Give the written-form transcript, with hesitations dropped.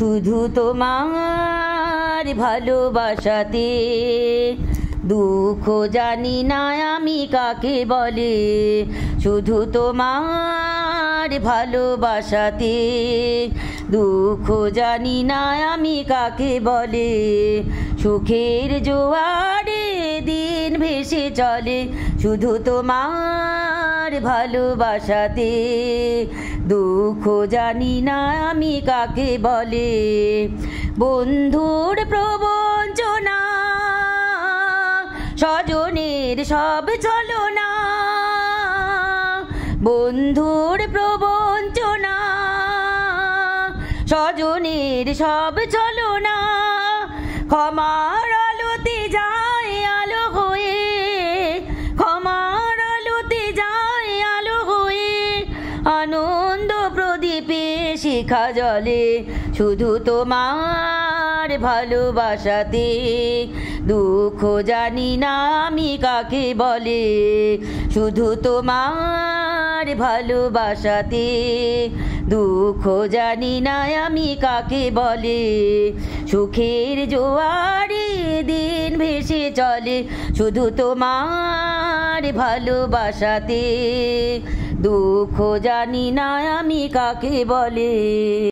শুধু তোমার ভালোবাসাতে দুঃখ জানি না আমি কাকে বলে। শুধু তোমার ভালোবাসাতে দুঃখ জানি না আমি কাকে বলে। সুখের জোয়ারে দিন ভেসে চলে শুধু তোমার ভালোবাসাতে দুঃখ জানি না আমি কাকে বলে। বন্ধুর প্রবঞ্চনা স্বজনের সব ছলনা, বন্ধুর প্রবঞ্চনা স্বজনের সব ছলনা, ক্ষমার আলোতে যায় আলো হয়ে, ক্ষমার আলোতে যায় আলো হয়ে, আনন্দ প্রদীপে শিখা জ্বলে শুধু তোমার ভালোবাসাতে দুঃখ জানি না আমি কাকে বলে। শুধু তোমার ভালোবাসাতে দুঃখ জানি না আমি কাকে বলে। সুখের জোয়ারে দিন ভেসে চলে শুধু তোমার ভালোবাসাতে দুঃখ জানি না আমি কাকে বলে।